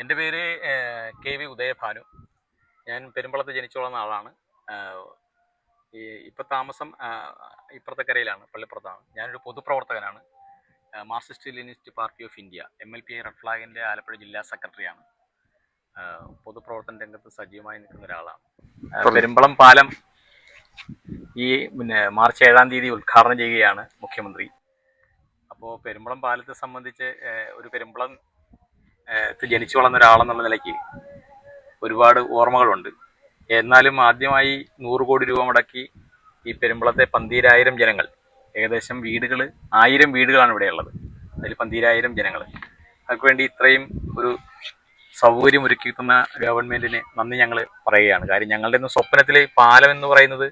എൻ്റെ പേര് KV ഉദയഭാനു. ഞാൻ പെരുമ്പളത്ത് ജനിച്ചു വളർന്ന ആളാണ്. ഇപ്പം താമസം ഇപ്പുറത്തെ കരയിലാണ്, പള്ളിപ്പുറത്താണ്. ഞാനൊരു പൊതുപ്രവർത്തകനാണ്. Marxist Leninist party of India MLPI red ഫ്ലാഗിൻ്റെ ആലപ്പുഴ ജില്ലാ സെക്രട്ടറിയാണ്. പൊതുപ്രവർത്തന രംഗത്ത് സജീവമായി നിൽക്കുന്ന ഒരാളാണ്. പെരുമ്പളം പാലം മാർച്ച് 7-ാം തീയതി ഉദ്ഘാടനം ചെയ്യുകയാണ് മുഖ്യമന്ത്രി. അപ്പോൾ പെരുമ്പളം പാലത്തെ സംബന്ധിച്ച് ഒരു പെരുമ്പളം ജനിച്ചു വളർന്ന ഒരാളെന്നുള്ള നിലയ്ക്ക് ഒരുപാട് ഓർമ്മകളുണ്ട്. എന്നാലും ആദ്യമായി 100 കോടി രൂപ മുടക്കി ഈ പെരുമ്പളത്തെ 12,000 ജനങ്ങൾ, ഏകദേശം വീടുകൾ 1000 വീടുകളാണ് ഇവിടെ ഉള്ളത്. അതിൽ 12,000 ജനങ്ങൾ, അതിനു വേണ്ടി ഇത്രയും ഒരു സൗകര്യം ഒരുക്കിക്കുന്ന ഗവൺമെൻറ്റിന് നന്ദി ഞങ്ങൾ പറയുകയാണ്. കാര്യം ഞങ്ങളുടെ ഒന്നും സ്വപ്നത്തിൽ പാലം എന്ന് പറയുന്നത്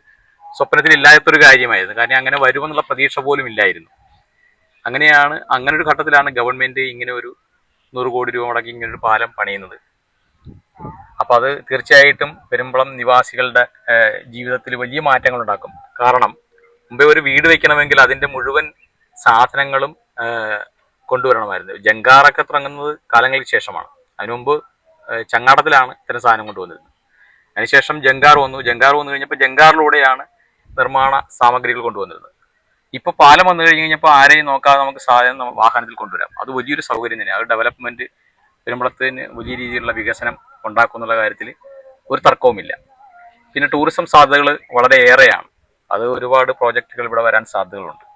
സ്വപ്നത്തിൽ ഇല്ലാത്തൊരു കാര്യമായിരുന്നു. കാരണം അങ്ങനെ വരുമെന്നുള്ള പ്രതീക്ഷ പോലും ഇല്ലായിരുന്നു. അങ്ങനെ ഒരു ഘട്ടത്തിലാണ് ഗവൺമെൻറ് ഇങ്ങനെ ഒരു 100 കോടി രൂപ മുടക്കി ഇങ്ങനൊരു പാലം പണിയുന്നത്. അപ്പം അത് തീർച്ചയായിട്ടും പെരുമ്പളം നിവാസികളുടെ ജീവിതത്തിൽ വലിയ മാറ്റങ്ങൾ ഉണ്ടാക്കും. കാരണം മുമ്പേ ഒരു വീട് വയ്ക്കണമെങ്കിൽ അതിൻ്റെ മുഴുവൻ സാധനങ്ങളും കൊണ്ടുവരണമായിരുന്നു. ജങ്കാറൊക്കെ തുടങ്ങുന്നത് കാലങ്ങൾക്ക് ശേഷമാണ്. അതിനു മുമ്പ് ചങ്ങാടത്തിലാണ് ഇത്തരം സാധനം കൊണ്ടുവന്നിരുന്നത്. അതിനുശേഷം ജങ്കാർ വന്നു കഴിഞ്ഞപ്പോൾ ജങ്കാറിലൂടെയാണ് നിർമ്മാണ സാമഗ്രികൾ കൊണ്ടുവന്നിരുന്നത്. ഇപ്പോൾ പാലം വന്നു കഴിഞ്ഞപ്പോൾ ആരെയും നോക്കാതെ നമുക്ക് സാധനം വാഹനത്തിൽ കൊണ്ടുവരാം. അത് വലിയൊരു സൗകര്യം തന്നെയാണ്. അത് ഡെവലപ്മെൻറ്റ് പെരുമ്പളത്തിന് വലിയ രീതിയിലുള്ള വികസനം ഉണ്ടാക്കുന്നുള്ള കാര്യത്തിൽ ഒരു തർക്കവുമില്ല. പിന്നെ ടൂറിസം സാധ്യതകൾ വളരെ ഏറെയാണ്. അത് ഒരുപാട് പ്രോജക്റ്റുകൾ ഇവിടെ വരാൻ സാധ്യതകളുണ്ട്.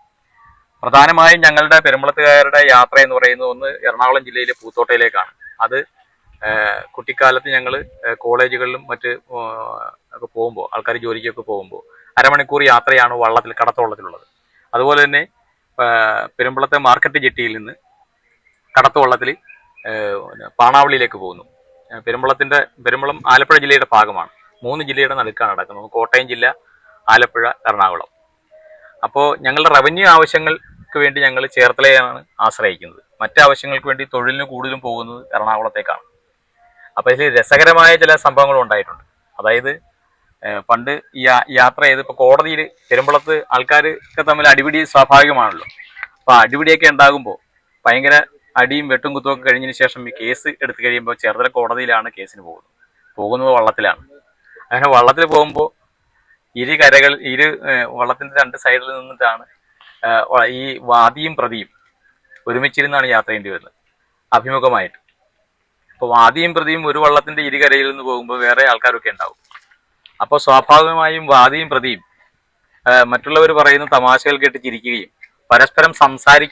പ്രധാനമായും ഞങ്ങളുടെ പെരുമ്പളത്തുകാരുടെ യാത്ര എന്ന് പറയുന്നത് ഒന്ന് എറണാകുളം ജില്ലയിലെ പൂത്തോട്ടയിലേക്കാണ്. അത് കുട്ടിക്കാലത്ത് ഞങ്ങൾ കോളേജുകളിലും മറ്റ് ഒക്കെ പോകുമ്പോൾ, ആൾക്കാർ ജോലിക്കൊക്കെ പോകുമ്പോൾ അരമണിക്കൂർ യാത്രയാണ് കടത്തുവള്ളത്തിലുള്ളത്. അതുപോലെ തന്നെ പെരുമ്പളത്തെ മാർക്കറ്റ് ജെട്ടിയിൽ നിന്ന് കടത്തുവള്ളത്തിൽ പാണാവളിയിലേക്ക് പോകുന്നു. പെരുമ്പളം ആലപ്പുഴ ജില്ലയുടെ ഭാഗമാണ്. 3 ജില്ലയുടെ നടുക്കാണ് നടക്കുന്നത്. കോട്ടയം ജില്ല, ആലപ്പുഴ, എറണാകുളം. അപ്പോൾ ഞങ്ങളുടെ റവന്യൂ ആവശ്യങ്ങൾക്ക് വേണ്ടി ഞങ്ങൾ ചേർത്തലയാണ് ആശ്രയിക്കുന്നത്. മറ്റാവശ്യങ്ങൾക്ക് വേണ്ടി തൊഴിലിന് കൂടുതലും പോകുന്നത് എറണാകുളത്തേക്കാണ്. അപ്പോൾ ഇതിൽ രസകരമായ ചില സംഭവങ്ങൾ ഉണ്ടായിട്ടുണ്ട്. അതായത് പണ്ട് ഈ യാത്ര ചെയ്ത് ഇപ്പോൾ കോടതിയിൽ പെരുമ്പളത്ത് ആൾക്കാരൊക്കെ തമ്മിൽ അടിപിടി സ്വാഭാവികമാണല്ലോ. അപ്പോൾ അടിപിടിയൊക്കെ ഉണ്ടാകുമ്പോൾ ഭയങ്കര അടിയും വെട്ടും കുത്തുമൊക്കെ കഴിഞ്ഞതിന് ശേഷം ഈ കേസ് എടുത്തു കഴിയുമ്പോൾ ചേർത്തല കോടതിയിലാണ് കേസിന് പോകുന്നത് വള്ളത്തിലാണ്. അങ്ങനെ വള്ളത്തിൽ പോകുമ്പോൾ വള്ളത്തിൻ്റെ 2 സൈഡിൽ നിന്നിട്ടാണ് ഈ വാദിയും പ്രതിയും ഒരുമിച്ചിരുന്നാണ് യാത്ര ചെയ്യേണ്ടി വരുന്നത്, അഭിമുഖമായിട്ട്. അപ്പോൾ വാദിയും പ്രതിയും ഒരു വള്ളത്തിൻ്റെ ഇരുകരയിൽ നിന്ന് പോകുമ്പോൾ വേറെ ആൾക്കാരൊക്കെ ഉണ്ടാവും. അപ്പോൾ സ്വാഭാവികമായും വാദിയും പ്രതിയും മറ്റുള്ളവർ പറയുന്ന തമാശകൾ കേട്ട് ചിരിക്കുകയും പരസ്പരം